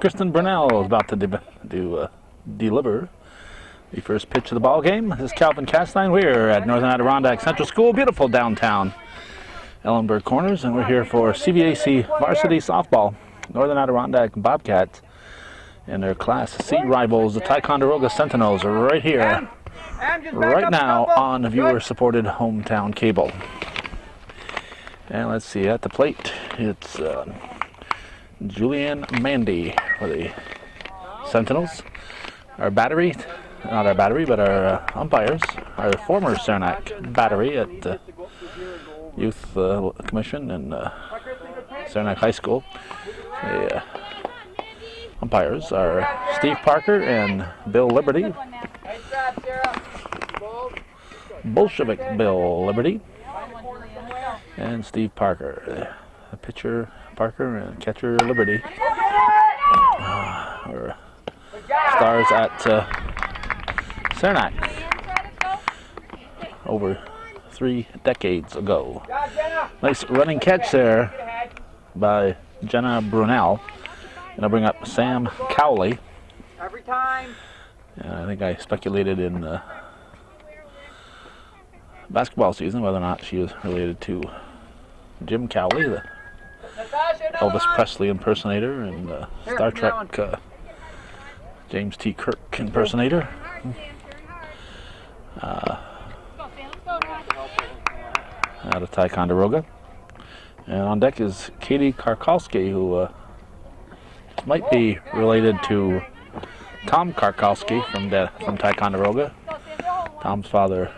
Kristen Brunel is about to deliver the first pitch of the ball game. This is Calvin Castine. We're at Northern Adirondack Central School, beautiful downtown Ellenburg Corners, and we're here for CVAC varsity softball. Northern Adirondack Bobcats and their Class C rivals, the Ticonderoga Sentinels, are right here, right now on viewer-supported hometown cable. And let's see, at the plate, it's Julianne Mandy for the Sentinels. Our battery, not our battery, but our umpires, our former Saranac battery at the Youth Commission and Saranac High School. The umpires are Steve Parker and Bill Liberty. Bolshevik Bill Liberty and Steve Parker. The pitcher Parker and catcher Liberty. Are stars at Saranac over 3 decades ago. Nice running catch there by Jenna Brunel. And I'll bring up Sam Cowley. Every time. And I think I speculated in the basketball season whether or not she was related to Jim Cowley, the Elvis Presley impersonator and Star Trek James T. Kirk impersonator. Out of Ticonderoga. And on deck is Katie Karkowski, who might be related to Tom Karkowski from Ticonderoga. Tom's father,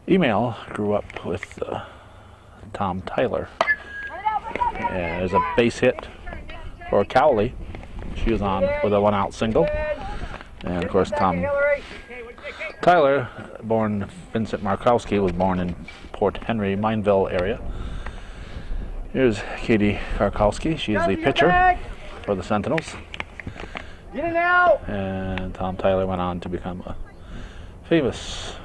Emil, grew up with Tom Tyler. And there's a base hit for Cowley. She was on with a 1-out single. And of course, Tom Tyler, born Vincent Markowski, was born in Port Henry, Mineville area. Here's Katie Karkowski. She's the pitcher for the Sentinels. And Tom Tyler went on to become a famous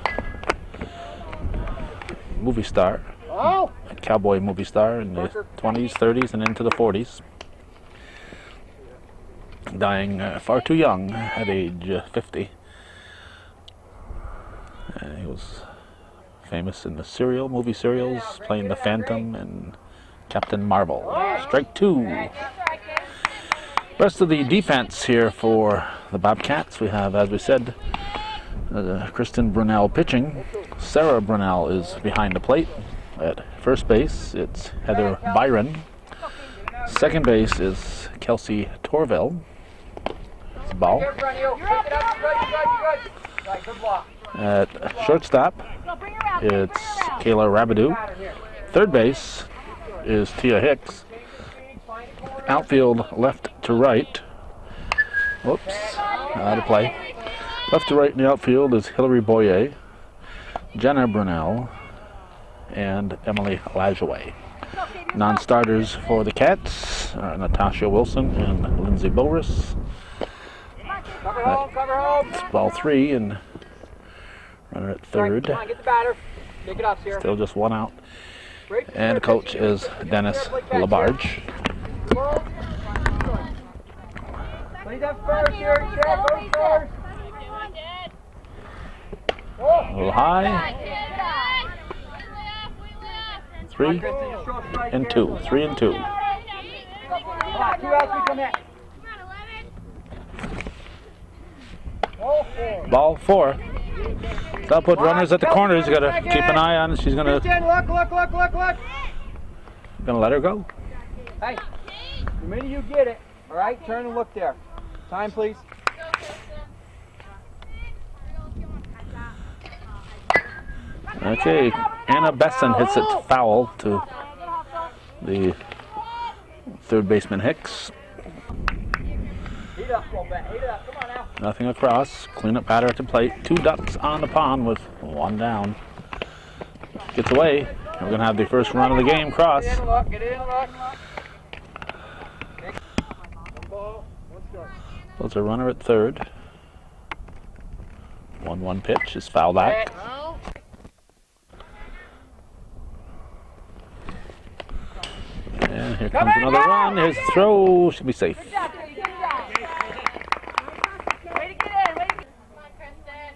movie star, a cowboy movie star in the 20s, 30s, and into the 40s. Dying far too young at age 50. And he was famous in the movie serials, playing the Phantom and Captain Marvel. Strike 2. Rest of the defense here for the Bobcats. We have, as we said, Kristen Brunel pitching. Sarah Brunel is behind the plate. At first base, it's Heather Byron. Second base is Kelsey Torville. It's a ball. At shortstop, it's Kayla Rabidou. Third base is Tia Hicks. Outfield left to right. Whoops, out of play. Left to right in the outfield is Hillary Boyer, Jenna Brunel, and Emily Lajoie. Non-starters for the Cats are Natasha Wilson and Lindsay Boris. It's ball 3 and runner at third. Still just 1 out. And the coach is Dennis Labarge. A little high. 3 and 2. 3 and 2. Ball 4. So I'll put runners at the corners. You gotta keep an eye on. She's gonna. Gonna let her go. Hey, the minute you get it, all right, turn and look there. Time, please. Okay, Anna Besson hits it foul to the third baseman Hicks. Heat up a little bit. Heat it up. Come on now. Nothing across. Cleanup batter at the plate. 2 ducks on the pond with 1 down. Gets away. We're going to have the first run of the game. Cross. Get in, look. Get in, look. So it's a runner at third. 1-1 pitch is fouled out. Here comes another run. His throw should be safe. Good job, Katie. Good job. Way to get in. Way to get in. Come on, Kristen.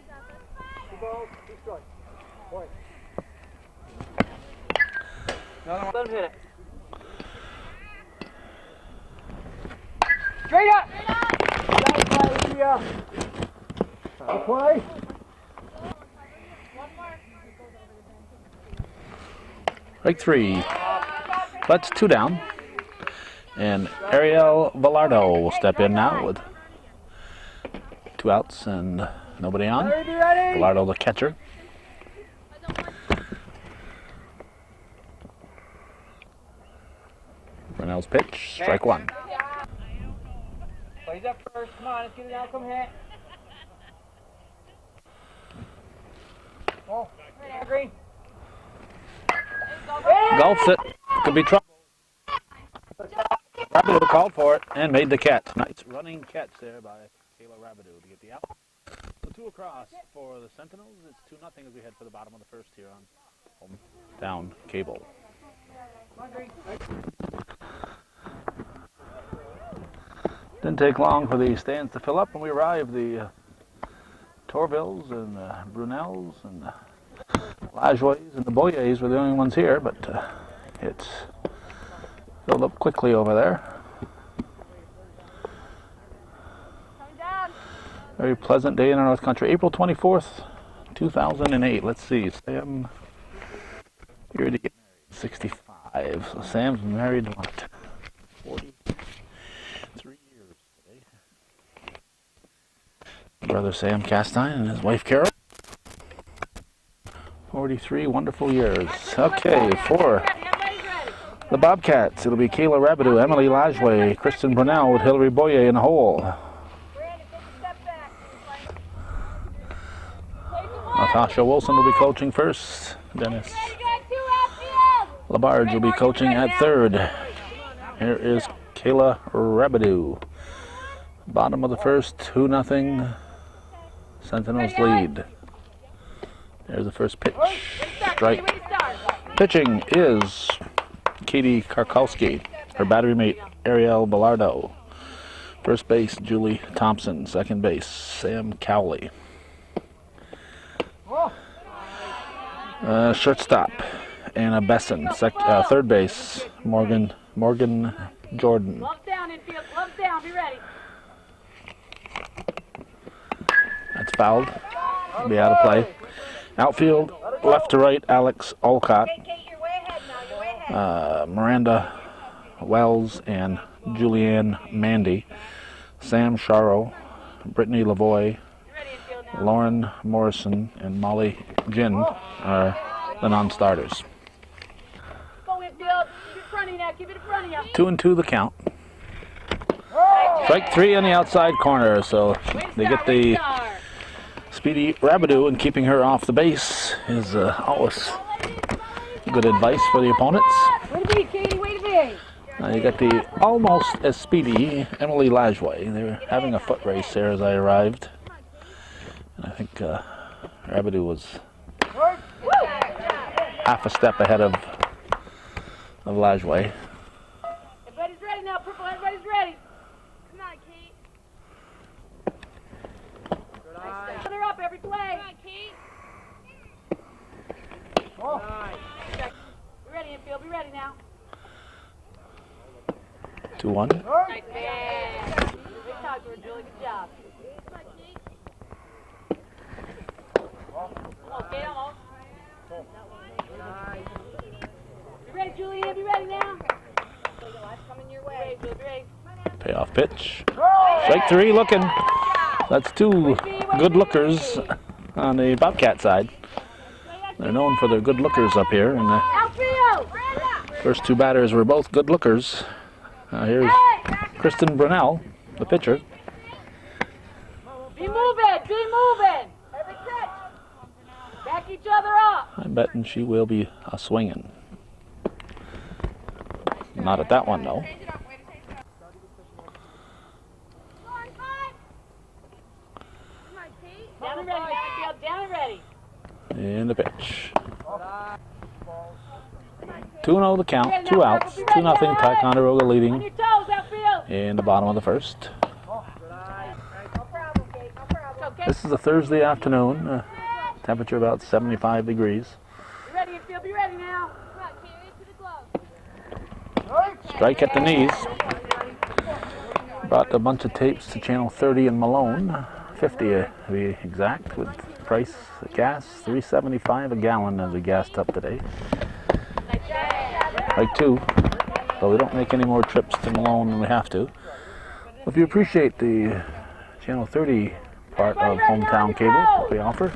Two balls, two strikes. Point. Let him hit it. Straight up! Good play. Strike 3. That's 2 down. And Ariel Velardo will step in now with 2 outs and nobody on. Velardo, the catcher. Brunell's pitch, strike 1. Plays up first. Come on, let's get it out. Come hit. Oh, green. Golfs it. Could be trouble. Rabideau called for it and made the catch. Nice running catch there by Kayla Rabideau to get the out. So 2 across for the Sentinels. It's 2-0 as we head for the bottom of the first here on hometown cable. Didn't take long for the stands to fill up when we arrived. The Torvilles and the Brunels and the Lajoies and the Boyers were the only ones here, but it's filled up quickly over there. Very pleasant day in our North Country. April 24th, 2008. Let's see, Sam, here to get married, 65. So Sam's married, what, 43 years today. Brother Sam Castine and his wife Carol. 43 wonderful years. Okay, for the Bobcats, it'll be Kayla Rabideau, Emily Lajoie, Kristen Brunel with Hillary Boyer in the hole. Natasha Wilson will be coaching first. Dennis Labarge will be coaching at third. Here is Kayla Rabideau. Bottom of the first, 2-0. Sentinels lead. There's the first pitch. Strike. Pitching is Katie Karkowski. Her battery mate, Ariel Velardo. First base, Julie Thompson. Second base, Sam Cowley. Shortstop, Anna Besson. Third base, Morgan Jordan. Gloves down, infield. Gloves down. Be ready. That's fouled. Be out of play. Outfield, left to right, Alex Olcott, Miranda Wells, and Julianne Mandy. Sam Charo, Brittany Lavoie, Lauren Morrison, and Molly Ginn are the non-starters. Go infield. Keep it in front of you now. Keep it in front of you. 2-2 the count. Strike 3 on the outside corner, so they get the speedy Rabideau, and keeping her off the base is always good advice for the opponents. Way to be, Katie. Way to be. Now you got the almost as speedy Emily Lajoie. They were having a foot race there as I arrived. And I think Rabideau was half a step ahead of Lajoie. Everybody's ready now, Purple. Everybody's ready. Come on, Kate. They're up every play. Come on, Kate. Be ready, infield. Be ready now. 2-1. Nice man. Good talk, Julie. Good job. Come on, Kate. Almost, Kate. Almost. Be ready, Julianne. Be ready now. Coming your way. Be ready. Payoff pitch. Strike 3 looking. That's 2 good lookers on the Bobcat side. They're known for their good lookers up here. And the first 2 batters were both good lookers. Here's Kristen Brunel, the pitcher. Be moving. Be moving. Back each other up. I'm betting she will be swinging. Not at that one, though. Down and ready, Matthew. Down and ready. And the pitch. Come on, 2-0 the count, 2 outs, 2-0 Ticonderoga On leading your toes, outfield. in the bottom of the first. No problem, Kate. No problem. Okay. This is a Thursday afternoon. Temperature about 75 degrees. Be ready, infield. Be ready now. Come on, carry it to the glove. Strike at the knees. Brought a bunch of tapes to channel 30 in Malone, 50 to be exact, with price of gas $3.75 a gallon as we gassed up today. Like 2, but we don't make any more trips to Malone than we have to. If you appreciate the channel 30 part of hometown cable that we offer,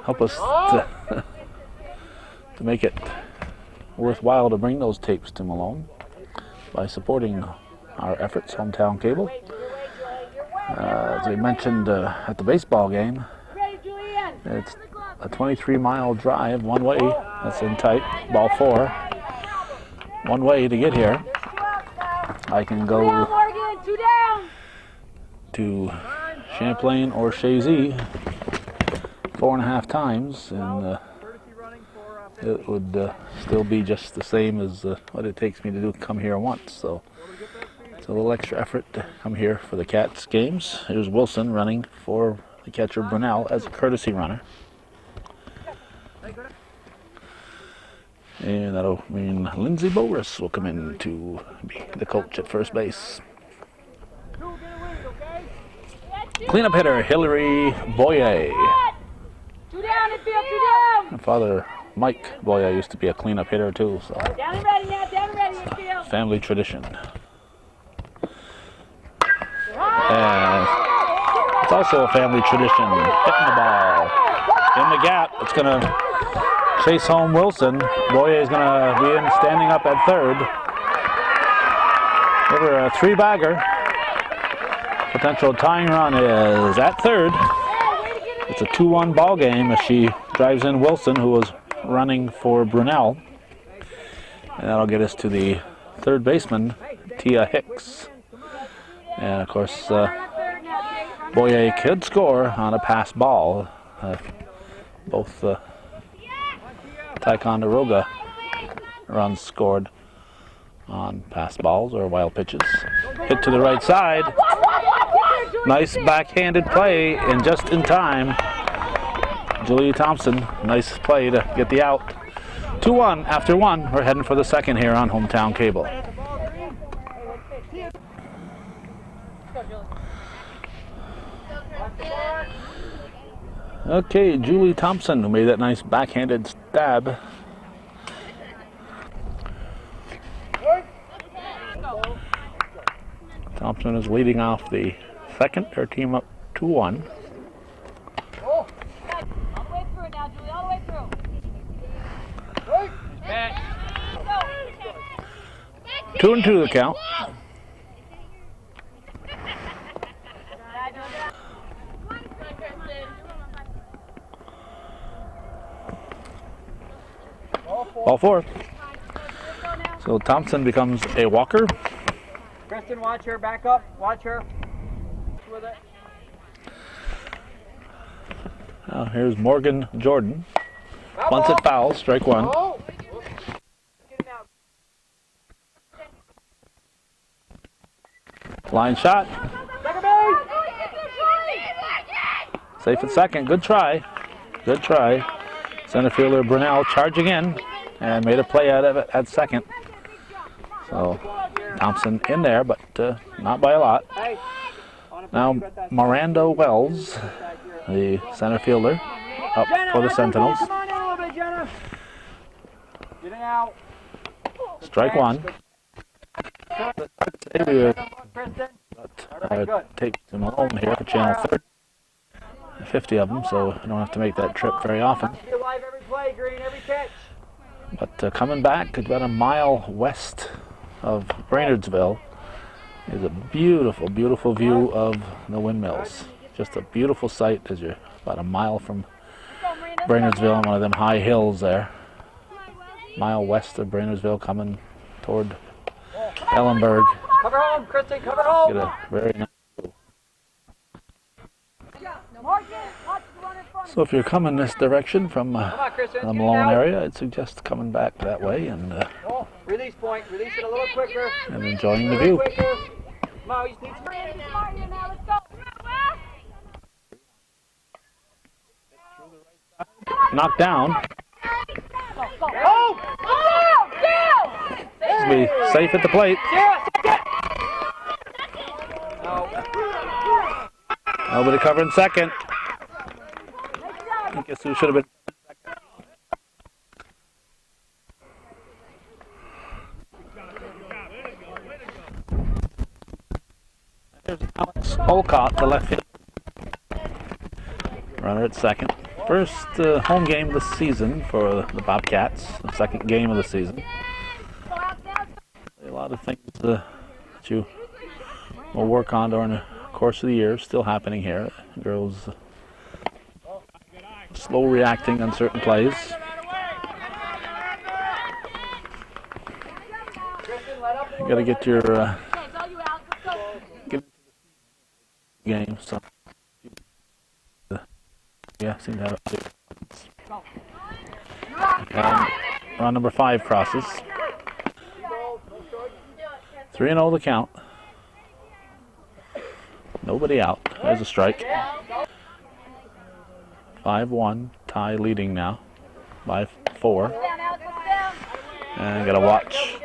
help us to make it worthwhile to bring those tapes to Malone by supporting our efforts, hometown cable. As we mentioned at the baseball game, it's a 23-mile drive one way. That's in tight, ball 4. One way to get here. I can go to Champlain or Chazy 4.5 times, and it would still be just the same as what it takes me to come here once. So it's a little extra effort to come here for the Cats games. Here's Wilson running for the catcher Brunel as a courtesy runner. And that'll mean Lindsey Boris will come in to be the coach at first base. Cleanup hitter Hillary Boyer. 2 down, infield, 2 down. My father, Mike Boyer, used to be a cleanup hitter too, so Down and ready now, down and ready, infield. family tradition. And it's also a family tradition, hitting the ball in the gap. It's going to chase home Wilson. Boyer is going to be in standing up at third. Give her a 3-bagger. Potential tying run is at third. It's a 2-1 ball game as she drives in Wilson, who was running for Brunel. And that'll get us to the third baseman, Tia Hicks. And of course, Boyer could score on a pass ball. Both Ticonderoga runs scored on pass balls or wild pitches. Hit to the right side. Nice backhanded play, and just in time, Julia Thompson, nice play to get the out. 2-1 after 1. We're heading for the second here on hometown cable. Okay, Julie Thompson, who made that nice backhanded stab. Thompson is leading off the second. Their team up 2-1. All the way through now, Julie, all the way through. 2-2 the count. Ball 4. So Thompson becomes a walker. Kristen, watch her. Back up. Watch her. With it. Now here's Morgan Jordan. Once it fouls, strike 1. Line shot. Second base. Safe at second. Good try. Good try. Center fielder Brunel charging in and made a play out of it at second. So Thompson in there, but not by a lot. Now Miranda Wells, the center fielder, up for the Sentinels. Come on in a little bit, Jenna. Get it out. Strike 1. Kristen. Take them alone here for channel 30. 50 of them, so I don't have to make that trip very often. Get live every play, Green, every catch. But coming back about a mile west of Brainardsville is a beautiful, beautiful view of the windmills. Just a beautiful sight as you're about a mile from Brainardsville on one of them high hills there. Mile west of Brainardsville coming toward Ellenberg. Cover home, Kristen, cover home. Get a very nice view. Morgan, watch the run in front. So if you're coming this direction from Come on, Kristen. the Malone area, I'd suggest coming back that way and Release point. Release it a little quicker. enjoying the A view. little quicker. Come on, you just need some. Let's go. Knocked down. Oh! Should be safe at the plate. Nobody covering second. I guess who should have been second. There's Alex Olcott, the left fielder. Runner at second. First home game of the season for the Bobcats. The second game of the season. A lot of things that you will work on during the course of the year still happening here. Girls slow reacting on certain plays. You got to get your get into the game. So yeah, seem to have it. Round number 5 crosses. 3-0 the count. Nobody out. There's a strike. 5-1. Tie leading now by 4. And got to watch.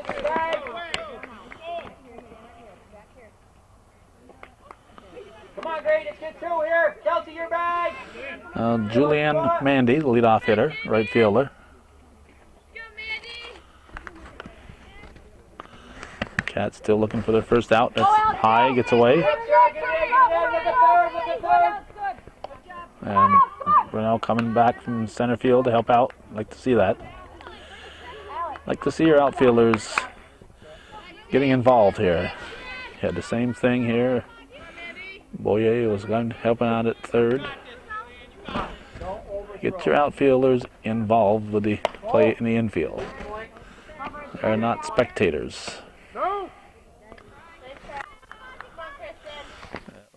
Come on, Gray, let's get 2 here. Kelsey, your bag. Julianne Mandy, the leadoff hitter, right fielder. Cats still looking for their first out. That's high, gets away. And Brunel coming back from center field to help out. Like to see that. Like to see your outfielders getting involved here. Had the same thing here. Boyer was helping out at third. Get your outfielders involved with the play in the infield. They're not spectators.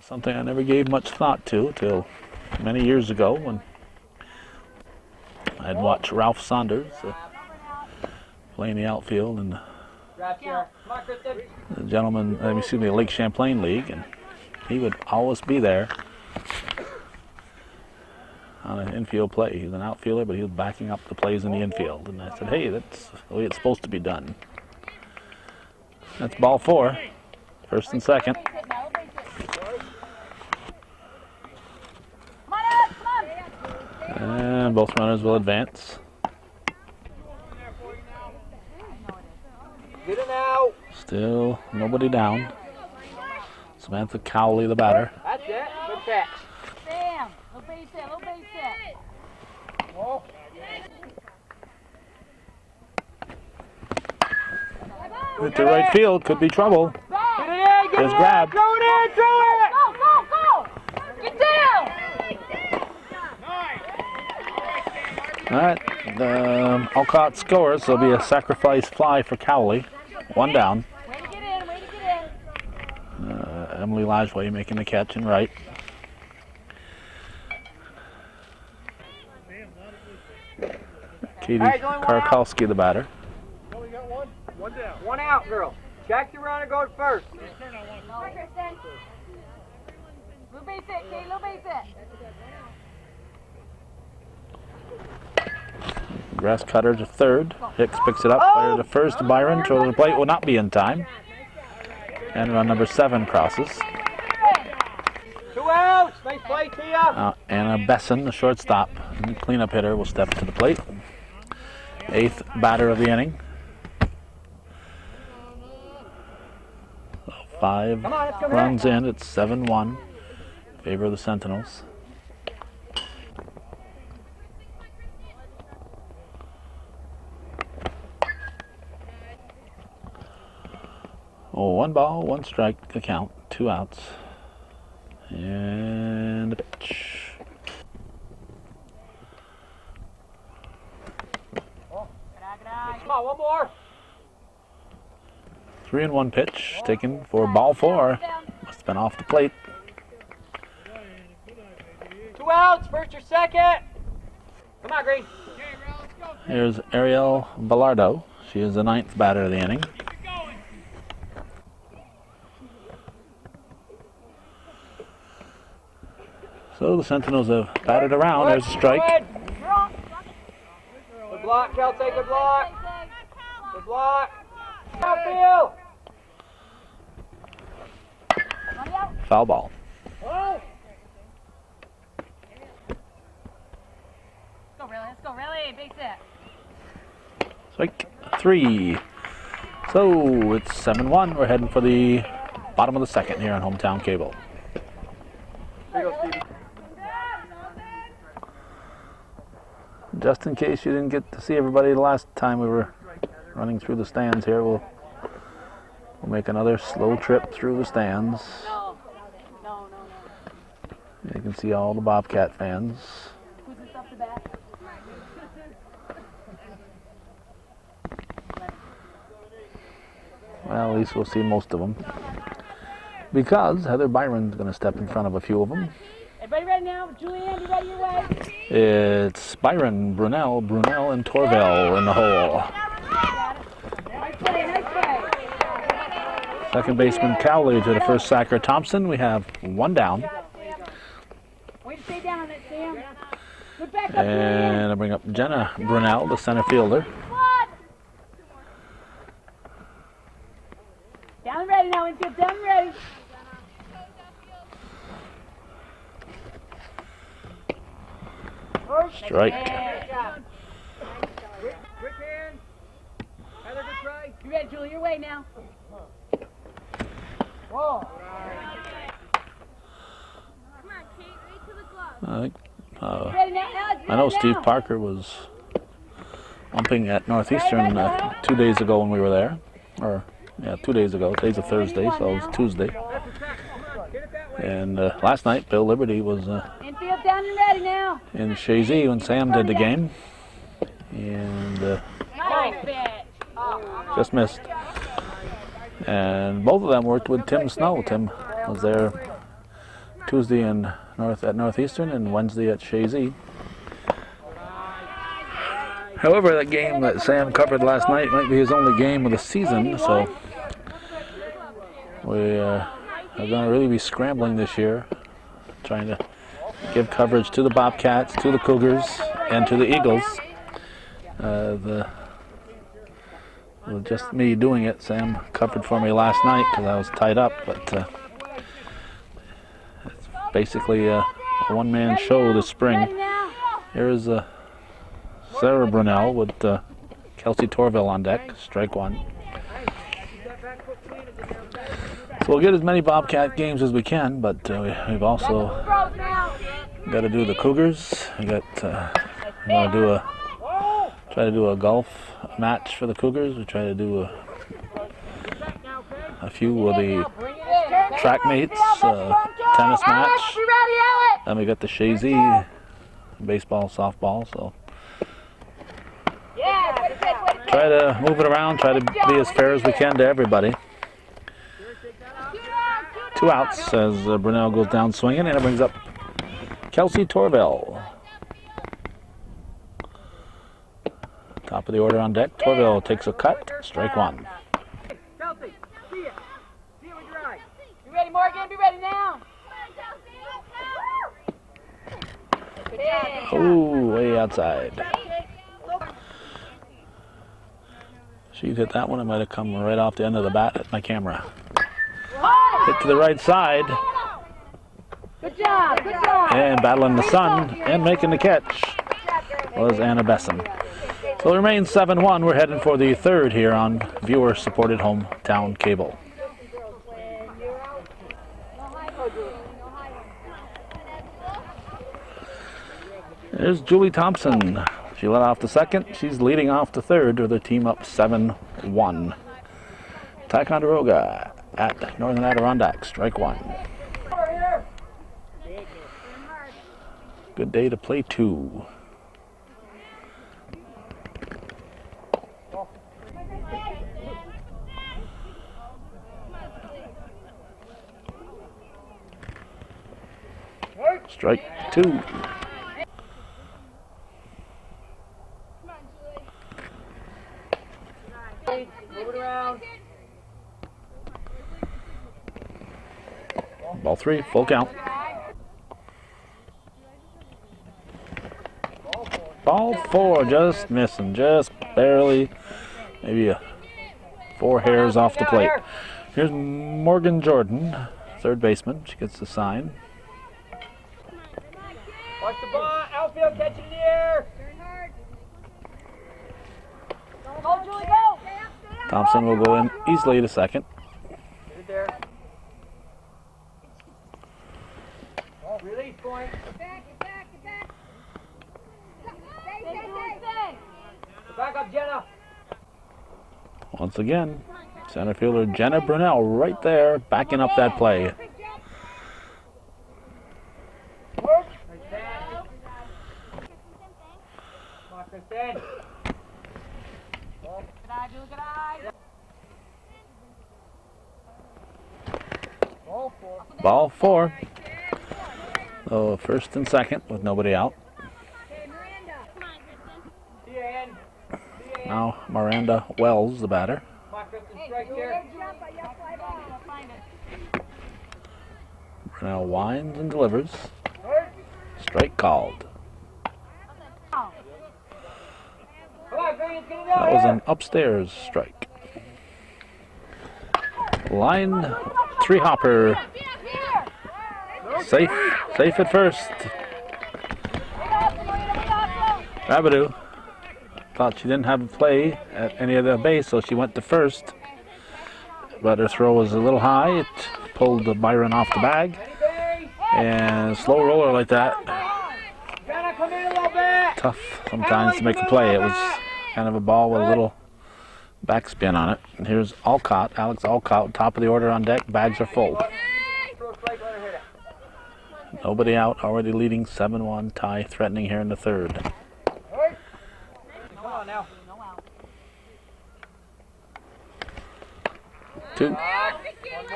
Something I never gave much thought to till many years ago when I'd watch Ralph Saunders play in the outfield in the gentleman, the Lake Champlain League, and he would always be there on an infield play. He's an outfielder, but he was backing up the plays in the infield. And I said, hey, that's the way it's supposed to be done. That's ball 4, first and second. And both runners will advance. Get it now. Still nobody down. Samantha Cowley, the batter. That's it. Good catch. Sam, little base hit, little base hit. Oh. Hit to right field, could be trouble. Get it in, get There's it grab. in. Throw it in, throw it. Go, go, go. Get down. All right, Alcott scores. There'll be a sacrifice fly for Cowley. 1 down. Way to get in, way to get in. Emily Lajway making the catch and right. Katie Karkowski, the batter. We got one. One down. One out, girl. Check the runner, go first. Come on, Kristen. Little base hit, Kate, little base hit. Grass cutter to third. Hicks picks it up. Fire to first. Byron. Throw to the plate will not be in time. And run number 7 crosses. 2 outs. Nice play, Tia. Anna Besson, the shortstop, and cleanup hitter, will step to the plate. 8th batter of the inning. 5 runs in. It's 7-1 in favor of the Sentinels. Oh, 1 ball, 1 strike, the count, 2 outs. And a pitch. Come on, one more. 3-1 pitch taken for ball 4. Must have been off the plate. 2 outs, first or second. Come on, Green. Here's Ariel Velardo. She is the 9th batter of the inning. So the Sentinels have batted around. There's a strike. Good block, Kelsey, good block. Good block. Outfield. Foul ball. Let's go, really. Big set. Strike 3. So it's 7-1. We're heading for the bottom of the second here on Hometown Cable. Just in case you didn't get to see everybody the last time we were running through the stands here, we'll make another slow trip through the stands. No. You can see all the Bobcat fans. Who's this up the bat? Well, at least we'll see most of them. Because Heather Byron's going to step in front of a few of them. Everybody ready now? Julianne, you ready your way? It's Byron, Brunel, and Torvell in the hole. Nice play. Second baseman Cowley to the first sacker Thompson. We have one down. Way to stay down on it, Sam. Good back up, And I bring up Jenna Brunel, the center fielder. Down and ready now, infield. Down and ready. Strike. Quick hand. Heather, good try. You ready, Julie? Your way now. Whoa. Ready now, Alex. I know Steve Parker was umping at Northeastern 2 days ago when we were there. Or, yeah, 2 days ago. Today's a Thursday, so it was Tuesday. And last night, Bill Liberty was Infield down and ready now. in Shazy when Sam did the game. And Nice pitch. just missed. And both of them worked with Tim Snow. Tim was there Tuesday at Northeastern and Wednesday at Shazy. However, that game that Sam covered last night might be his only game of the season, so we are going to really be scrambling this year, trying to give coverage to the Bobcats, to the Cougars, and to the Eagles. With just me doing it, Sam covered for me last night because I was tied up, but it's basically a one-man show this spring. Here's Sarah Brunel with Kelsey Torville on deck, strike one. So we'll get as many Bobcat games as we can, but we've also got to do the Cougars. We got want to try to do a golf match for the Cougars. We try to do a few of the track meets, tennis match. Then we got the Shazy baseball, softball. So try to move it around. Try to be as fair as we can to everybody. 2 outs as Brunel goes down swinging, and it brings up Kelsey Torville. Top of the order on deck. Torville takes a cut. Strike one. Kelsey, see it. See it with your eye. You ready, Morgan? Be ready now. Oh, way outside. She'd hit that one. It might have come right off the end of the bat at my camera. Hit to the right side. Good job. Good job. And battling the sun and making the catch was Anna Besson. So it remains 7-1. We're heading for the third here on viewer-supported Hometown Cable. There's Julie Thompson. She led off the second. She's leading off the third with her team up 7-1. Ticonderoga at Northern Adirondack, strike one. Good day to play two. Strike 2. Come on, Julie. Move it around. Ball 3, full count. Ball 4, just missing, just barely, maybe 4 hairs off the plate. Here's Morgan Jordan, third baseman. She gets the sign. Watch the ball, outfield, catch it in the air. Go, Julie, go. Thompson will go in easily to second. Get it there. Release point. Get back. Back up, Jenna. Once again, center fielder Jenna Brunel right there, backing up that play. Work. Come on, Kristen. Good eye, Julie, good eye. Ball 4. Ball 4. So first and second with nobody out. Okay, Miranda. Come on, Kristen. See you, Ann. Now Miranda Wells, the batter. Come on, Kristen, strike there. Find it. Brunel winds and delivers. Work. Strike called. Come on, Green, get it That out was here. an upstairs strike. Line 3 hopper. Safe at first. Rabidou thought she didn't have a play at any of the base, so she went to first. But her throw was a little high. It pulled the Byron off the bag. And a slow roller like that, Jenna, come in a little bit. tough sometimes to make a play. It was kind of a ball with a little backspin on it. And here's Alcott, Alex Alcott, top of the order on deck. Bags are full. Throw a strike, let her hit it. Nobody out, already leading 7-1, tie threatening here in the third. Work. Come on now. 2. One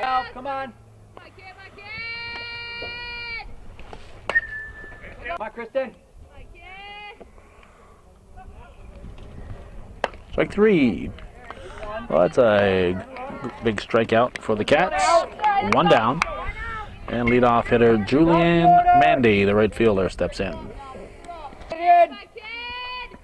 out, come on. Come on, Kristen. Strike 3. Well, that's a big strikeout for the Cats. 1 down. And leadoff hitter Julianne Mandy, the right fielder, steps in. Get it in.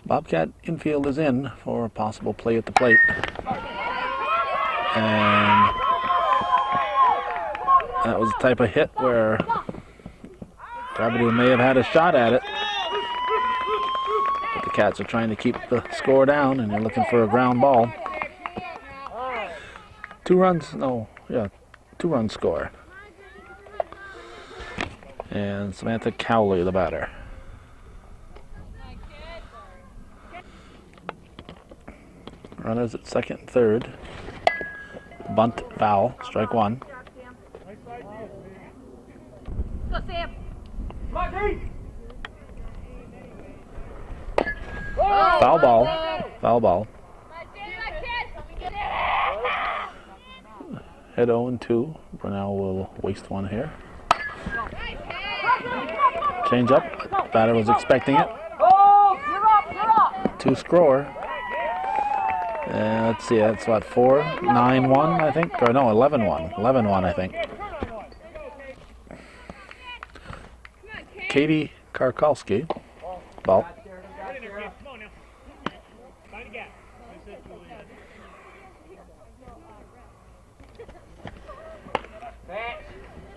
Bobcat infield is in for a possible play at the plate. And that was the type of hit where Rabidou may have had a shot at it. But the Cats are trying to keep the score down, and they're looking for a ground ball. 2 runs, no, yeah, 2-run score. And Samantha Cowley, the batter. Runners at second and third. Bunt foul, strike 1. Go, Sam. Come on, Green. Foul ball. Foul ball. Head 0-2. Brunel will waste one here. Change up. Batter was expecting it. Oh, You're up. 2 score. Let's see, that's what, 4-9-1, I think? Or no, 11-1. 11-1, I think. Katie Karkowski. Ball.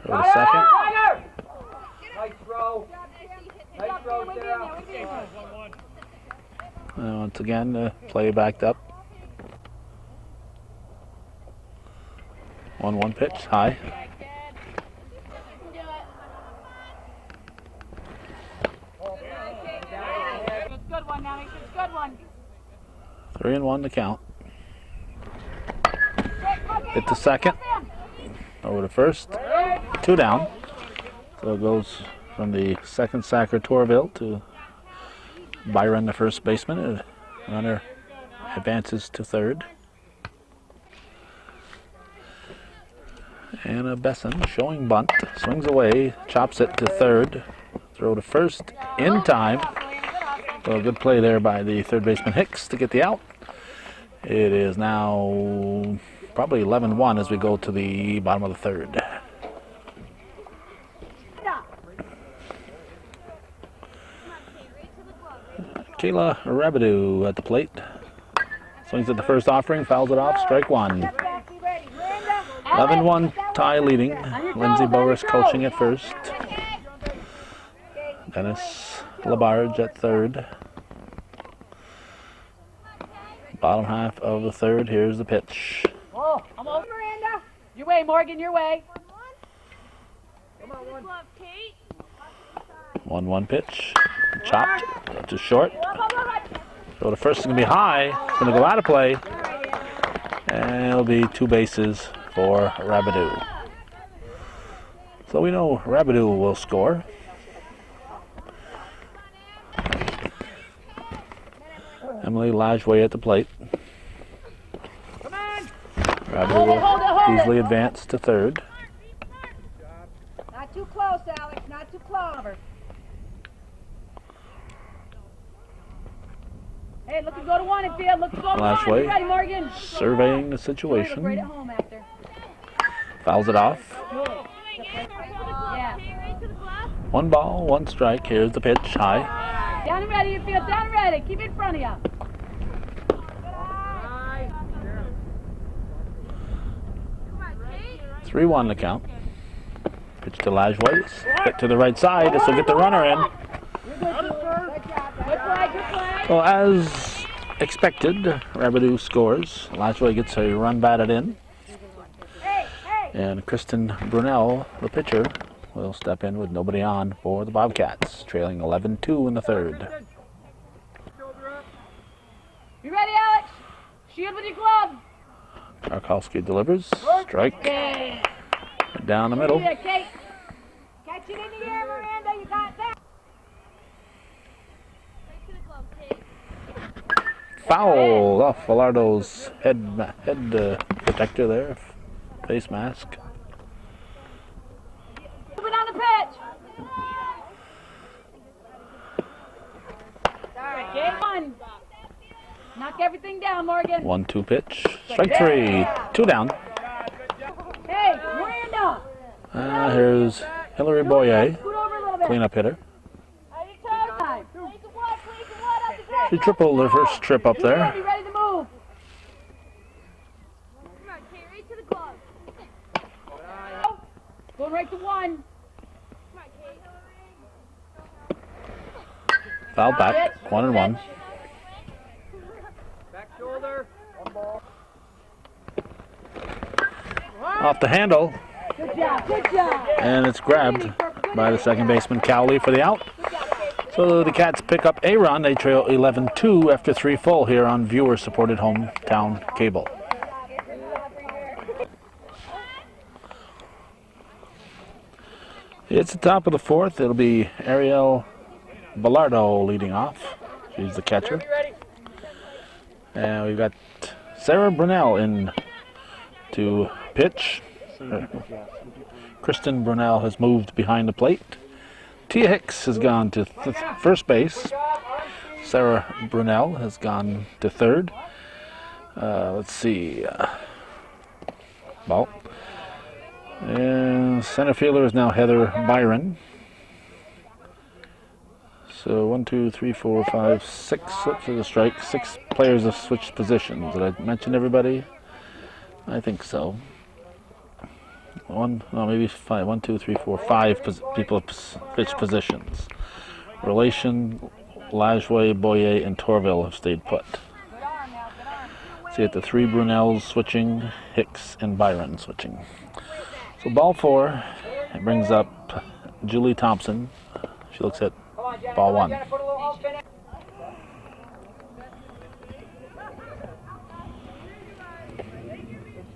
Go to second. Nice throw. Nice throw, Sarah. Once again, the play backed up. 1-1 pitch, high. Good one now, Nathan. Good one. 3-1 to count. Hit to second. Over to first. 2 down. So it goes from the second sacker Torville to Byron, the first baseman. Runner advances to third. Anna Besson showing bunt. Swings away, chops it to third. Throw to first in time. So a good play there by the third baseman Hicks to get the out. It is now probably 11-1 as we go to the bottom of the third. Kayla Rabidou at the plate. Swings at the first offering, fouls it off, strike one. 11-1 tie leading. Lindsay Boris coaching at first. Dennis Labarge at third. Bottom half of the third, here's the pitch. Oh, I'm over, Miranda. Your way, Morgan, your way. Come on, 1-1 pitch. Chopped to short. Throw to first is going to be high. It's going to go out of play. And it'll be 2 bases for Rabidou. So we know Rabidou will score. Emily Lajway at the plate. Rabidou will easily advance to third. Not too close, Alex. Not too close. Hey, look to go to one and field. Look to go to one. Lajway Ready, Morgan. surveying the Right situation. at home after. Fouls it off. Yeah. 1 ball, 1 strike. Here's the pitch, high. Down and ready, you feel down and ready. Keep it in front of you. 3-1 the count. Pitch to Lajway. Hit to the right side. This will get the runner in. Good play, good play. Well, as expected, Rabidou scores. Lajway gets a run batted in. And Kristen Brunel, the pitcher, will step in with nobody on for the Bobcats, trailing 11-2 in the third. You ready, Alex? Shield with your glove. Tarkowski delivers. Strike. Down the middle. Yeah, Kate. Catch it in the air, Miranda. You got that. Foul off Velardo's head protector there, face mask. Moving on the pitch. Sorry, Kate. One. Knock everything down, Morgan. 1-2 pitch. Strike 3. 2 down. Hey, Miranda. Here's Hillary Boyer, Scoot over a little bit. cleanup hitter. Time. She tripled her first trip up there. Be ready to move. Going right to one. Foul back. 1-1. Back shoulder. 1 ball. Off the handle. Good job, good job. And it's grabbed by the second baseman Cowley for the out. So the Cats pick up a run. They trail 11-2 after 3 full here on viewer-supported hometown cable. It's the top of the 4th. It'll be Ariel Velardo leading off. She's the catcher. And we've got Sarah Brunel in to pitch. Kristen Brunel has moved behind the plate. Tia Hicks has gone to first base. Sarah Brunel has gone to third. Let's see. Ball. And center fielder is now Heather Byron. So 1, 2, 3, 4, 5, 6 slips of the strike. 6 players have switched positions. Did I mention everybody? I think so. Maybe 5. 1, 2, 3, 4, 5 people have switched positions. Relation, Lajway, Boyer, and Torville have stayed put. See at the 3 Brunels switching, Hicks and Byron switching. So ball 4, it brings up Julie Thompson. She looks at ball 1. Let's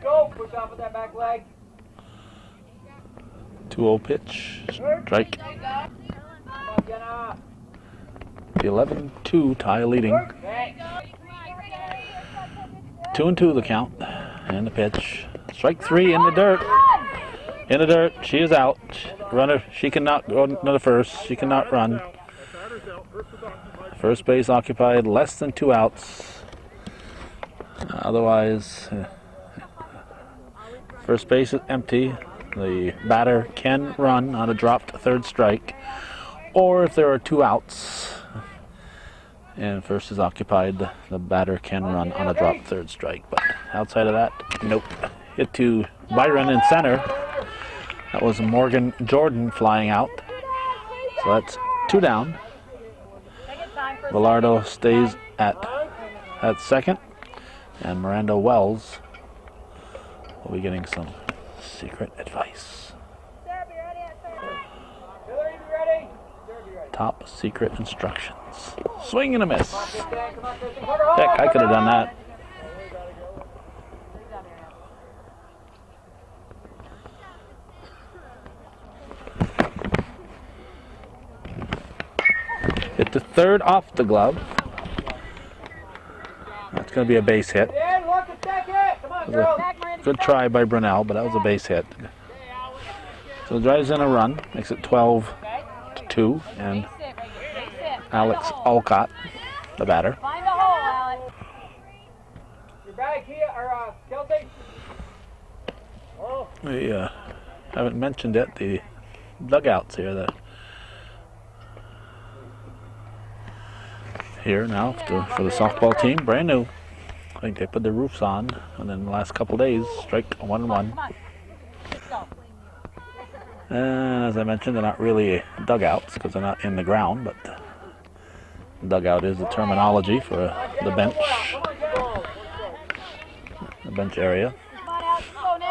go. Push off with that back leg. 2-0 pitch. Strike. Come on, Jenna. The 11-2 tie leading. Okay. 2-2 the count. And the pitch. Strike 3 in the dirt. In the dirt. She is out. Runner. She cannot go to the first. She cannot run. First base occupied. Less than 2 outs. Otherwise, first base is empty. The batter can run on a dropped third strike, or if there are 2 outs and first is occupied, the batter can run on a dropped third strike. But outside of that, nope. Hit to Byron in center. That was Morgan Jordan flying out. So that's 2 down. Villardo stays at second, and Miranda Wells will be getting some secret advice. Top secret instructions. Swing and a miss. Heck, I could have done that. Hit to third off the glove. That's going to be a base hit. Good try by Brunel, but that was a base hit. So drives in a run, makes it 12-2, and Alex Alcott, the batter. Find a hole, Alex. Your bag here, or Kelsey? We haven't mentioned it, the dugouts here. Here now for the softball team, brand new. I think they put their roofs on, and then the last couple days, strike 1-1. And as I mentioned, they're not really dugouts because they're not in the ground, but dugout is the terminology for the bench area.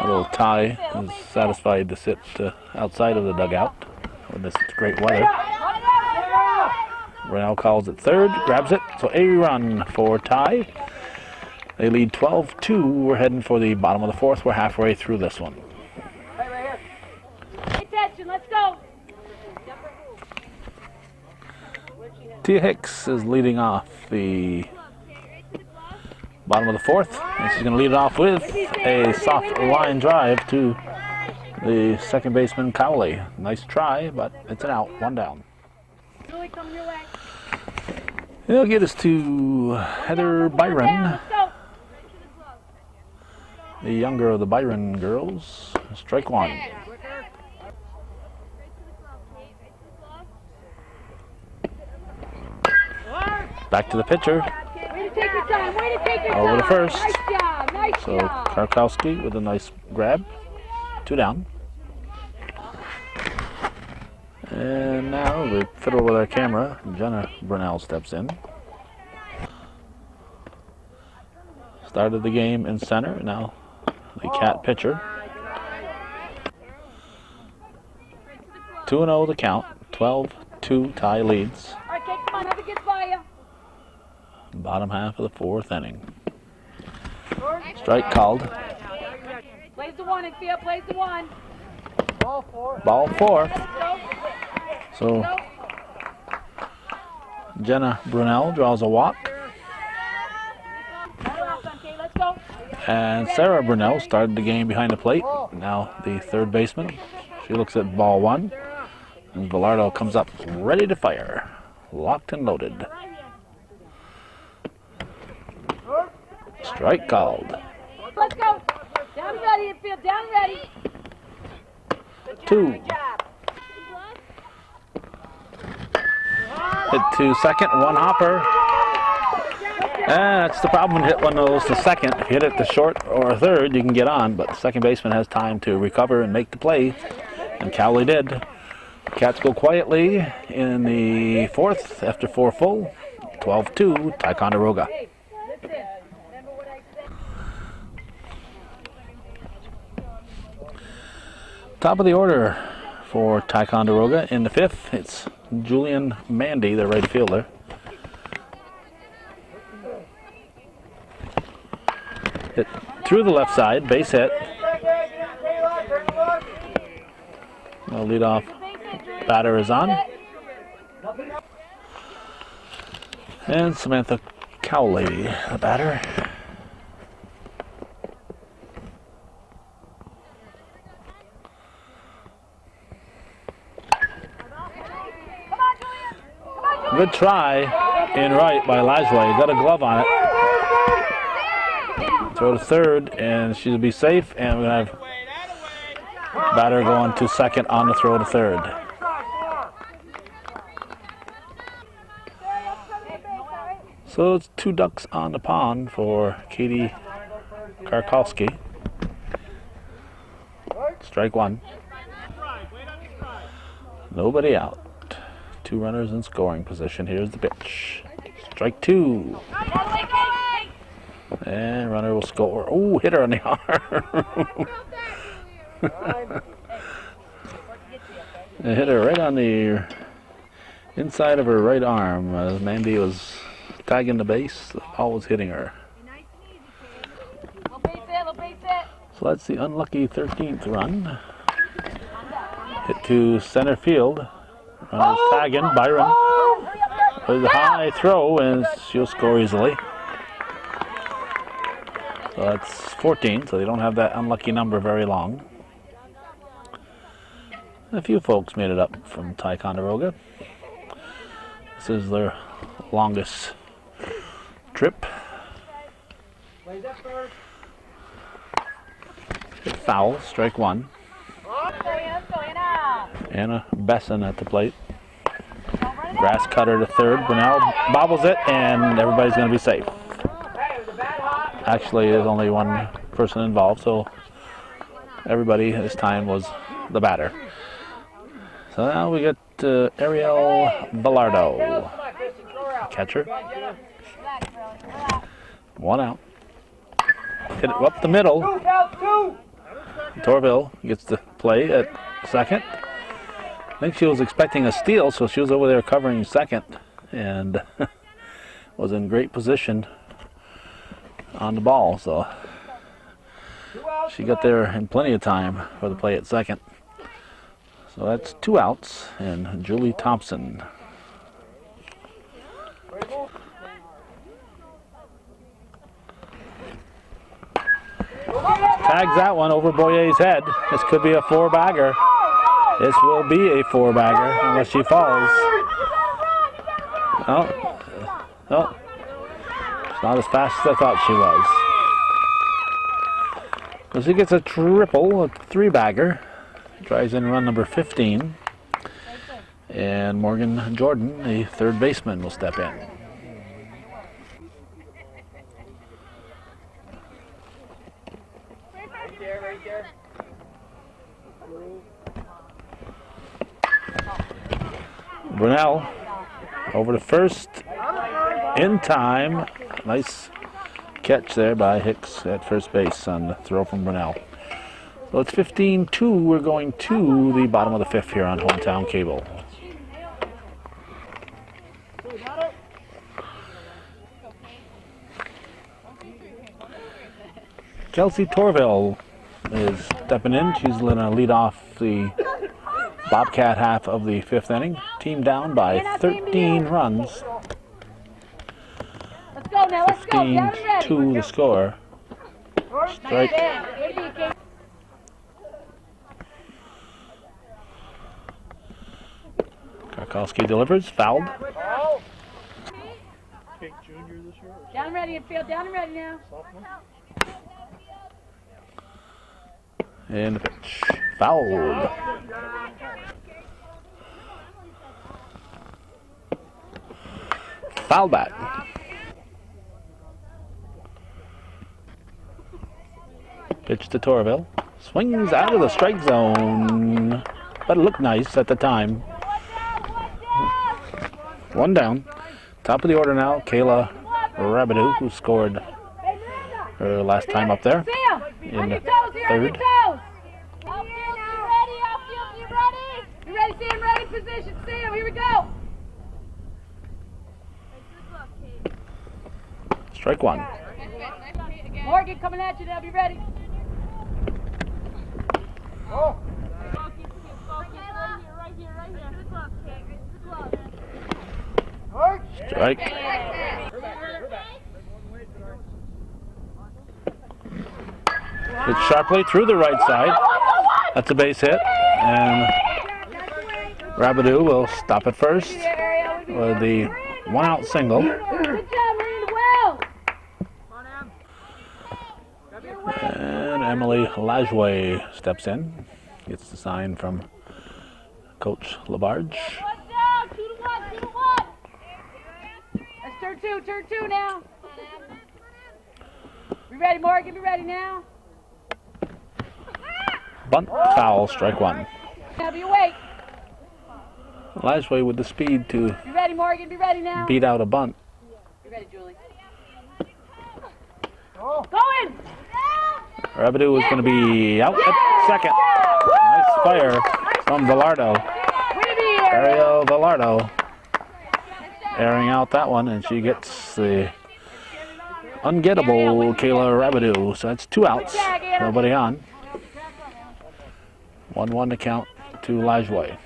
Although Ty is satisfied to sit outside of the dugout with this great weather. Brunel calls it third, grabs it, so a run for Ty. They lead 12-2. We're heading for the bottom of the 4th. We're halfway through this one. Pay attention, let's go. Tia Hicks is leading off the bottom of the 4th. And she's going to lead it off with a soft line drive to the second baseman, Cowley. Nice try, but it's an out, 1 down. Julie, come your way. It'll get us to Heather Byron, the younger of the Byron girls. Strike 1. Back to the pitcher. Way to take your time, way to take your time. Over to first. Nice job, nice So job. Karkowski with a nice grab. 2 down. And now we fiddle with our camera. Jenna Brunel steps in. Started the game in center. Now the Cat pitcher. 2-0 the count. 12-2 tie leads. All right, Kate, come on, have it get by you. Bottom half of the 4th inning. Strike called. Plays the 1 in field, plays the 1. Ball 4. Go. So Jenna Brunel draws a walk. Let's go. And Sarah Brunel started the game behind the plate. Now the third baseman. She looks at ball 1. And Villardo comes up ready to fire. Locked and loaded. Strike called. Let's go. Down ready in field, down ready. 2. Hit to second, 1 hopper. And that's the problem when you hit one of those to second. If you hit it to short or third, you can get on, but the second baseman has time to recover and make the play. And Cowley did. Cats go quietly in the 4th after 4 full. 12-2, Ticonderoga. Top of the order for Ticonderoga in the 5th. It's Julian Mandy, the right fielder. Hit through the left side, base hit. The leadoff batter is on. And Samantha Cowley, the batter. Good try in right by Lajway. Got a glove on it. Throw to third, and she'll be safe. And we're going to have batter going to second on the throw to third. So it's 2 ducks on the pond for Katie Karkowski. Strike 1. Nobody out. 2 runners in scoring position. Here's the pitch. Strike 2. And runner will score. Oh, hit her on the arm. It hit her right on the inside of her right arm as Mandy was tagging the base. The ball was hitting her. So that's the unlucky 13th run. Hit to center field. Runner's tagging. Byron with a high throw, and she'll score easily. So that's 14, so they don't have that unlucky number very long. A few folks made it up from Ticonderoga. This is their longest trip. Hit foul, strike 1. Anna Besson at the plate. Grass cutter to third. Brunel bobbles it, and everybody's going to be safe. Actually, there's only one person involved, so everybody this time was the batter. So now we get Ariel Bellardo, catcher. 1 out. Hit it up the middle. Torville gets to play at second. I think she was expecting a steal, so she was over there covering second and was in great position on the ball. So she got there in plenty of time for the play at second. So that's 2 outs, and Julie Thompson. Tags that one over Boyer's head. This could be a 4-bagger. This will be a 4-bagger unless she falls. Oh, oh. It's not as fast as I thought she was. So she gets a triple, a 3-bagger. Tries in run number 15. And Morgan Jordan, the third baseman, will step in. Brunel over to first in time. Nice catch there by Hicks at first base on the throw from Brunel. So it's 15-2. We're going to the bottom of the 5th here on Hometown Cable. Kelsey Torville is stepping in. She's going to lead off the Bobcat half of the 5th inning. Team down by 13 runs. Let's go now, let's go. 15-2 the score. Strike. Karkowski delivers, fouled. Down and ready, infield, down and ready now. And the pitch, fouled. Foul back. Pitch to Torville. Swings out of the strike zone. But it looked nice at the time. 1 down. Top of the order now, Kayla Rabidou, who scored her last time up there in the 3rd. You ready, Sam? Ready, position, Sam. Here we go. Strike 1. Morgan coming at you now. Be ready. Oh. Strike. Hit sharply through the right side. That's a base hit. And Rabidou will stop at first. with the 1-out single. Good job, Marina. Well. And Emily Lajway steps in. Gets the sign from Coach Labarge. One down. 2-1. 2-1. That's turn two now. Be ready, Morgan. Be ready now. Bunt, foul, strike one. Now be awake. Lajway with the speed to Be ready, Morgan. Be ready now. beat out a bunt. Be ready, Julie. Going. Rabideau is going to be out at second. Nice fire from Velardo. Ariel Velardo airing out that one, and she gets the ungettable Kayla Rabideau. So that's 2 outs, nobody on. 1-1 to count to Lajway.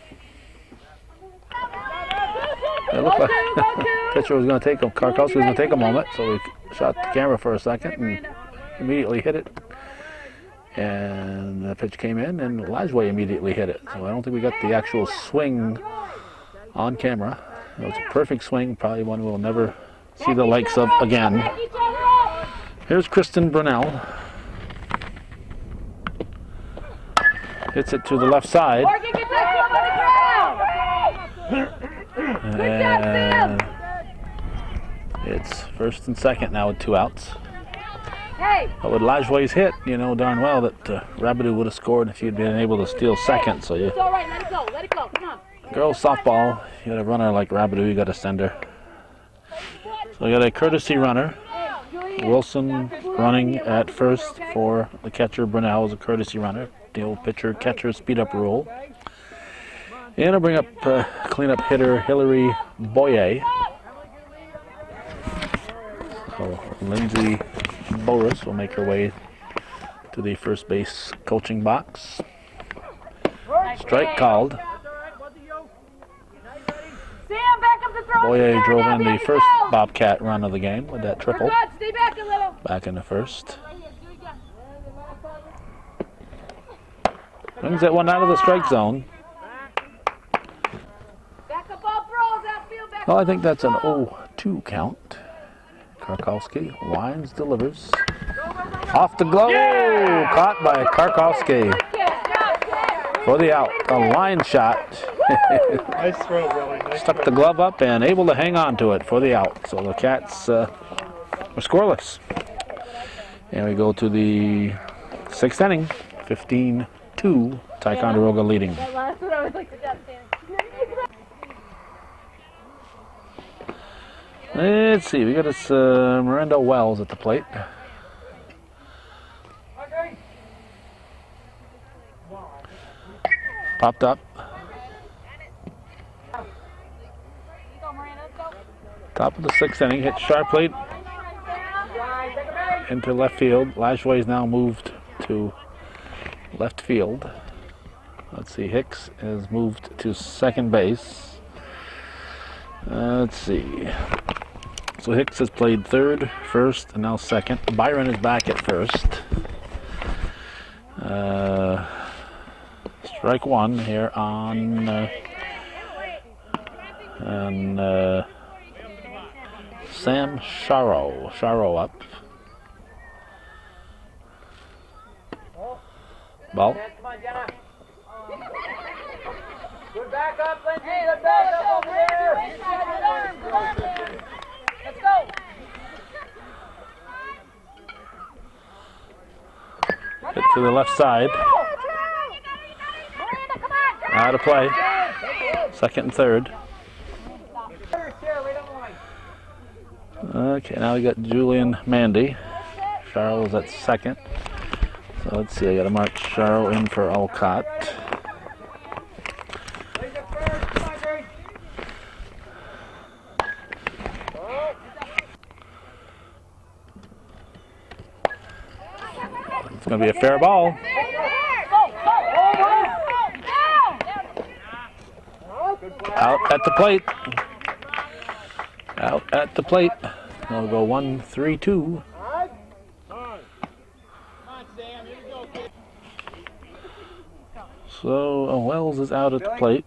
It looked like pitcher was going to take Karkowski was going to take a moment, so we shot the camera for a second and immediately hit it. And the pitch came in, and Lajway immediately hit it. So I don't think we got the actual swing on camera. It was a perfect swing, probably one we'll never see the likes of again. Here's Kristen Brunell. Hits it to the left side. And it's first and second now with 2 outs. But with Lajway's hit, you know darn well that Rabideau would have scored if he'd been able to steal second. So you, girls softball, you got a runner like Rabideau, you got to send her. So we got a courtesy runner. Wilson running at first for the catcher. Brunel is a courtesy runner. The old pitcher-catcher speed-up rule. And I'll bring up cleanup hitter Hillary Boyer. So Lindsay Boris will make her way to the first base coaching box. Strike called. Boyer drove in the first Bobcat run of the game with that triple. Back in the first. Brings that one out of the strike zone. Well, I think that's an 0-2 count. Karkowski winds, delivers. Off the glove. Yeah! Caught by Karkowski for the out. A line shot. Nice throw, Billy. Nice Stuck the glove up and able to hang on to it for the out. So the Cats are scoreless. And we go to the 6th inning. 15-2. Ticonderoga leading. Let's see, we got this Miranda Wells at the plate. Popped up. Top of the 6th inning, hit sharply into left field. Lajway's now moved to left field. Let's see, Hicks has moved to second base. Let's see. So Hicks has played third, first, and now second. Byron is back at first. Strike one here on Sam Sharo. Sharo up. Ball. Good back up, Lindsay. Good back up over there. Let's go. Hit to the left side. Out of play. Second and third. Okay, now we got Julian Mandy. Charles at second. So let's see, I got to mark Charles in for Alcott. It's going to be a fair ball. Out at the plate. Out at the plate. They'll go 1-3-2. So Wells is out at the plate.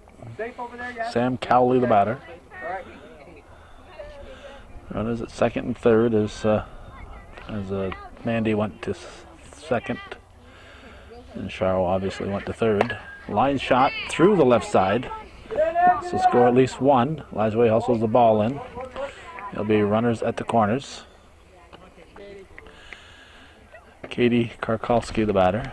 Sam Cowley, the batter. Runners at second and third as Mandy went to second, and Charles obviously went to third. Line shot through the left side. So score at least one. Lajway hustles the ball in. There'll be runners at the corners. Katie Karkalski, the batter.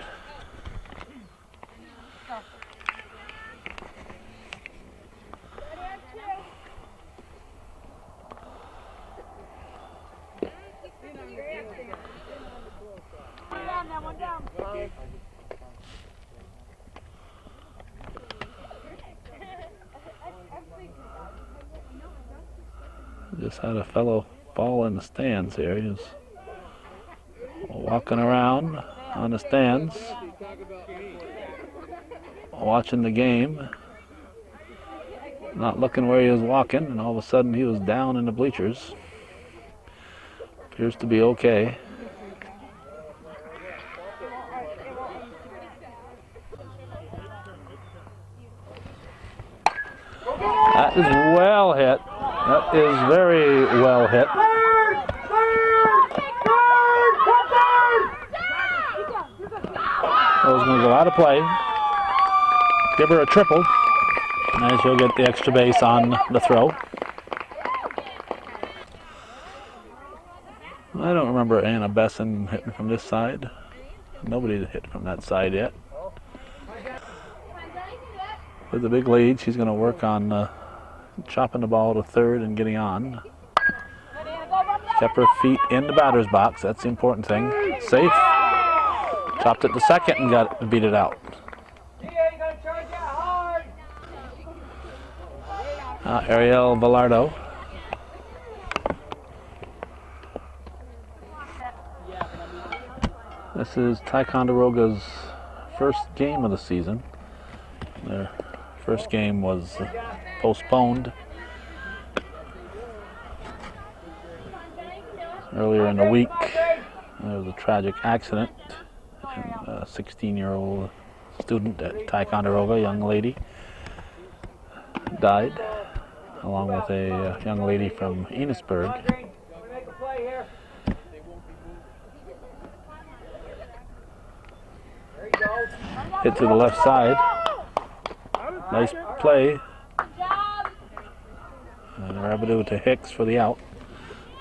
Just had a fellow fall in the stands here. He was walking around on the stands, watching the game, not looking where he was walking, and all of a sudden he was down in the bleachers. Appears to be okay. That is well hit. That is very well hit. That was going to go out of play. Give her a triple. And she'll get the extra base on the throw. I don't remember Anna Besson hitting from this side. Nobody hit from that side yet. With the big lead, she's going to work on chopping the ball to third and getting on. Kept her feet in the batter's box. That's the important thing. Safe. Chopped it to second and beat it out. Ariel Villardo. This is Ticonderoga's first game of the season. Their first game was postponed earlier in the week. There was a tragic accident. A 16-year-old student at Ticonderoga, a young lady, died, along with a young lady from Enosburg. Hit to the left side. Nice play. Rabideau to Hicks for the out.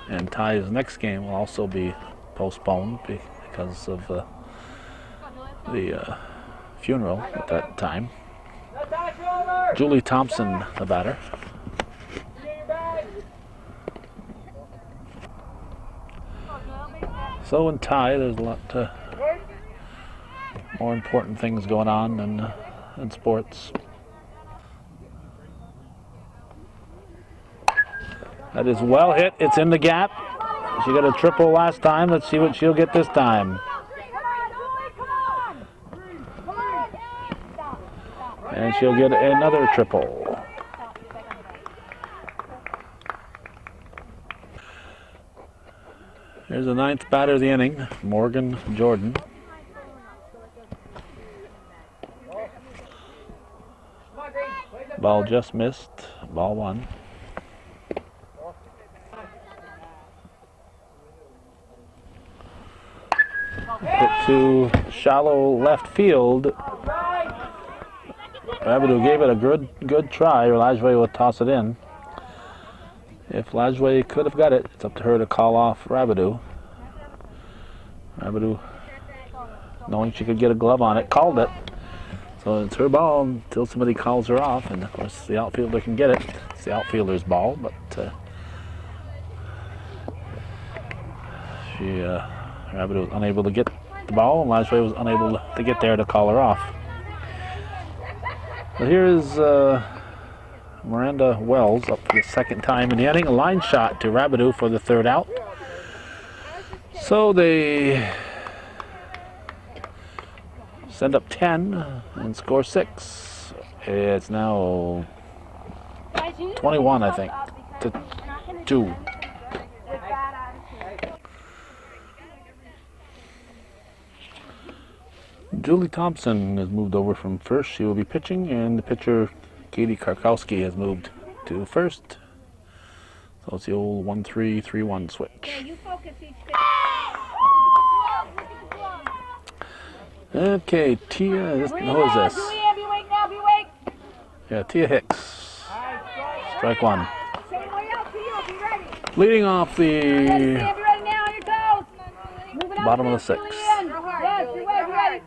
And Ty's next game will also be postponed because of the funeral at that time. Julie Thompson, the batter. So in Ty, there's a lot more important things going on in sports. That is well hit. It's in the gap. She got a triple last time. Let's see what she'll get this time. And she'll get another triple. Here's the ninth batter of the inning, Morgan Jordan. Ball just missed. Ball one. Hit to shallow left field. Rabideau gave it a good try. Lajway will toss it in. If Lajway could have got it, it's up to her to call off Rabideau. Rabideau, knowing she could get a glove on it, called it. So it's her ball until somebody calls her off, and of course the outfielder can get it. It's the outfielder's ball, but Rabideau was unable to get the ball, and Lajway was unable to get there to call her off. But here is Miranda Wells up for the second time in the inning. A line shot to Rabideau for the third out. So they send up 10 and score 6. It's now 21, I think, to 2. Julie Thompson has moved over from first. She will be pitching, and the pitcher, Katie Karkowski, has moved to first. So it's the old 1-3-3-1 switch. Yeah, you focus each day. Okay, Tia, who is this? Julianne, be awake now, be awake. Yeah, Tia Hicks. Strike one. Same way out to you, be ready. Leading off Be ready the now, on your toes. Moving bottom of the outfield, sixth. Julianne. Yes, be ready.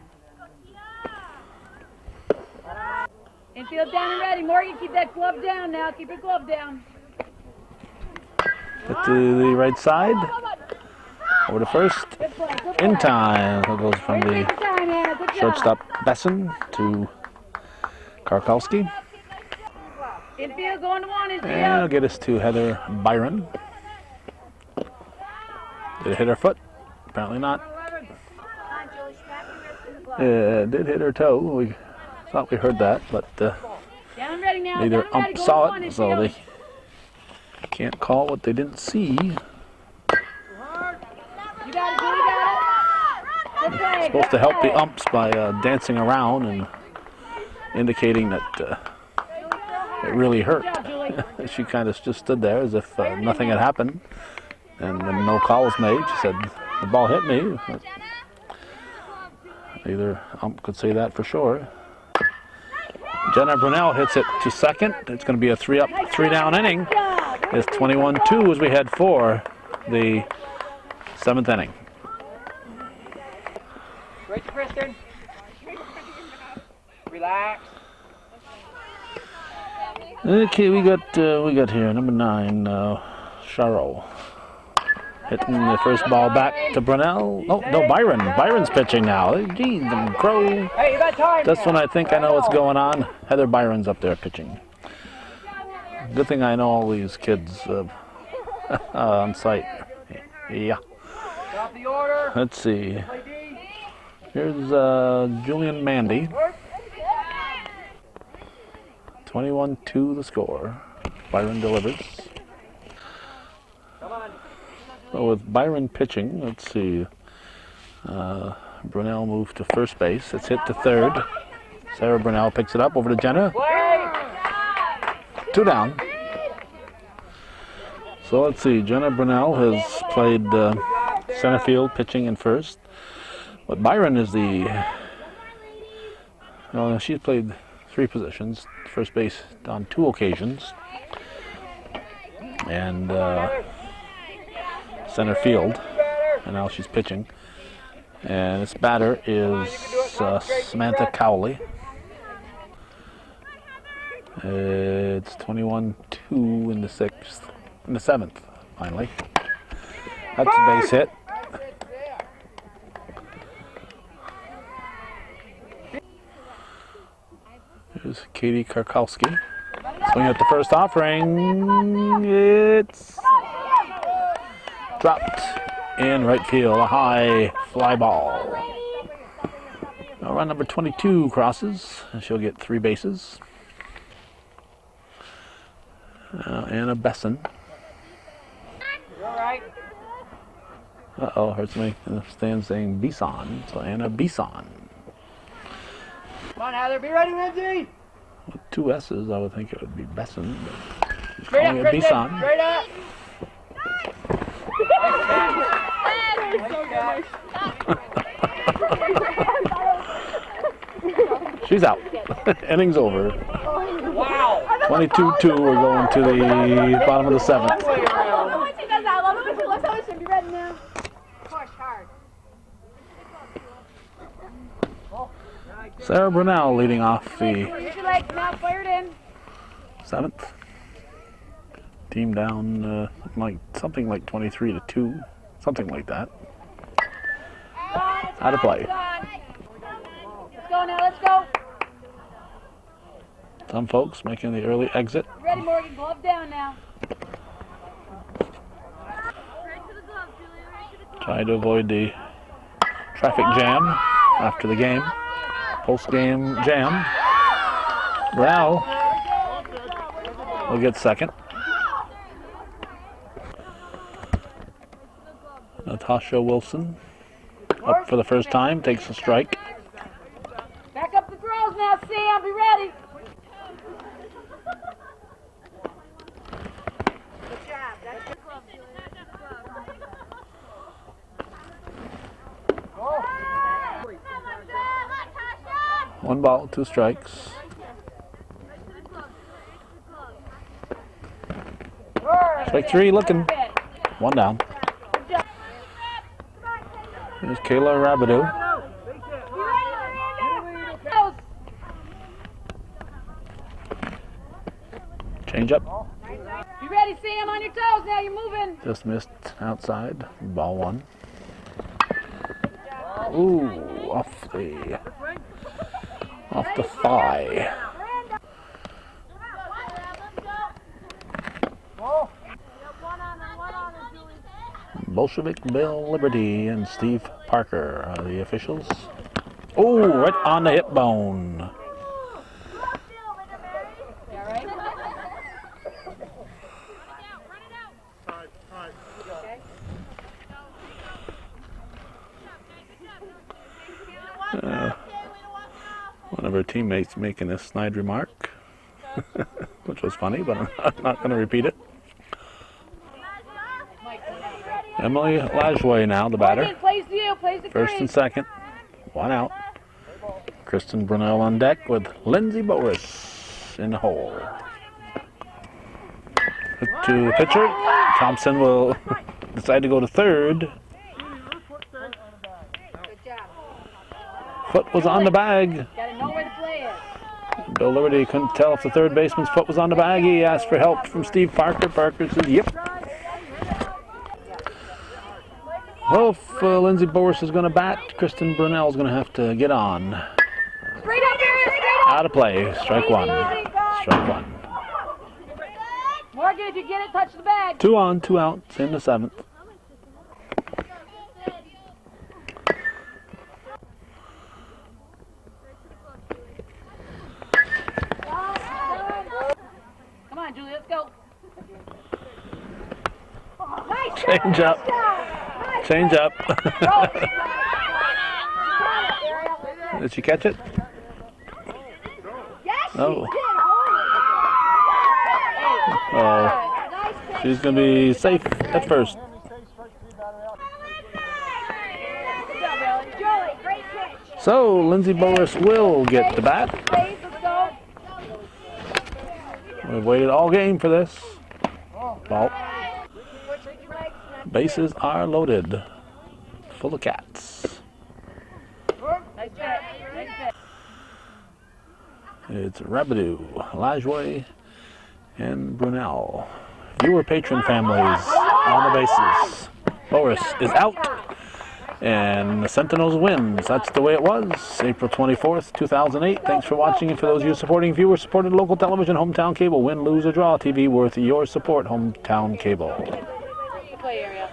Infield down and ready. Morgan, keep that glove down now. Keep your glove down. Hit to the right side. Over to first. Good play, good play. In time. That goes from Way to the make the time, Hannah. Good job. shortstop Besson to Karkowski. Infield going to one, And it'll infield. get us to Heather Byron. Did it hit her foot? Apparently not. Did hit her toe. We thought we heard that, but Down and ready now. neither down and ready. ump Going saw to one, it, so infield. they can't call what they didn't see. You got it, Julie, got it. Good play. Supposed to help the umps by dancing around and indicating that it really hurt. Good job, Julie. She kind of just stood there as if nothing had happened. And when no call was made, she said, "The ball hit me." Either ump could say that for sure. Jenna Brunel hits it to second. It's going to be a three down inning. It's 21-2 as we head for the 7th inning. Great, Kristen. Relax. Okay, we got here number 9, Charo. Hitting the first ball back to Brunel. Oh, no, Byron. Byron's pitching now. Geez, the crow. Hey, you got time. That's when I think I know what's going on. Heather Byron's up there pitching. Good thing I know all these kids on site. Yeah. Stop the order. Let's see. Play D. Here's Julian Mandy. 21-2 the score. Byron delivers. Come on. So with Byron pitching, let's see. Brunel moved to first base. It's hit to third. Sarah Brunel picks it up over to Jenna. Play. 2 down. So let's see. Jenna Brunel has played center field, pitching in first. But Byron is she's played 3 positions. First base on 2 occasions. And center field. And now she's pitching. And this batter is Samantha Cowley. It's 21-2 in the 7th, finally. That's a base hit. Here's Katie Karkowski. Swing at the first offering. It's dropped in right field. A high fly ball. Now run number 22 crosses, and she'll get 3 bases. Anna Besson. You all right? Uh-oh, heard somebody in the stand saying Bison. So Anna Bison. Come on, Heather. Be ready, Lindsay. With 2 S's, I would think it would be Besson. But she's Straight calling up, it Kristen. Bison. Straight up. She's out. Inning's over. Wow. 22-2. We're going to the bottom of the 7th. Way around. When she does that, I love it when she looks over, she'll be ready now. Push hard. Sarah Brunel leading off the Use your legs now, fire it in. 7th. Team down something like 23-2, something like that. Out of play. Let's go now, let's go. Some folks making the early exit. Ready, Morgan, glove down now. Trying to avoid the traffic jam after the game. Post-game jam. Brunel will get second. Natasha Wilson up for the first time, takes a strike. Back up the throws now, Sam, be ready. Good job, that's 1 ball, 2 strikes. Strike 3 looking. 1 down. Here's Kayla Rabideau. Change up. You ready, Sam? On your toes now. You're moving. Just missed outside. Ball 1. Ooh, off the thigh. Bolshevik Bill Liberty and Steve Parker are the officials. Oh, right on the hip bone. One of her teammates making a snide remark, which was funny, but I'm not going to repeat it. Emily Lajoie now, the batter. First and second. 1 out. Kristen Brunel on deck with Lindsay Boris in the hole. To the pitcher. Thompson will decide to go to third. Foot was on the bag. Bill Liberty couldn't tell if the third baseman's foot was on the bag. He asked for help from Steve Parker. Parker said, yep. Well, if Lindsay Boris is going to bat, Kristen Brunel is going to have to get on. Out of play. Strike 1. Strike 1. Morgan, if you get it, touch the bag. 2 on, 2 out. It's in the 7th. Come on, Julie, let's go. Change up. Change up. Did she catch it? No. Oh. She's going to be safe at first. So, Lindsay Boris will get the bat. We've waited all game for this. Ball. Bases are loaded. Full of cats. It's Rabideau, Lajoie, and Brunel. Viewer patron families on the bases. Boris is out. And the Sentinels wins. That's the way it was. April 24th, 2008. Thanks for watching. And for those of you supporting viewer-supported local television, Hometown Cable, win, lose, or draw TV worth your support, Hometown Cable. Play area.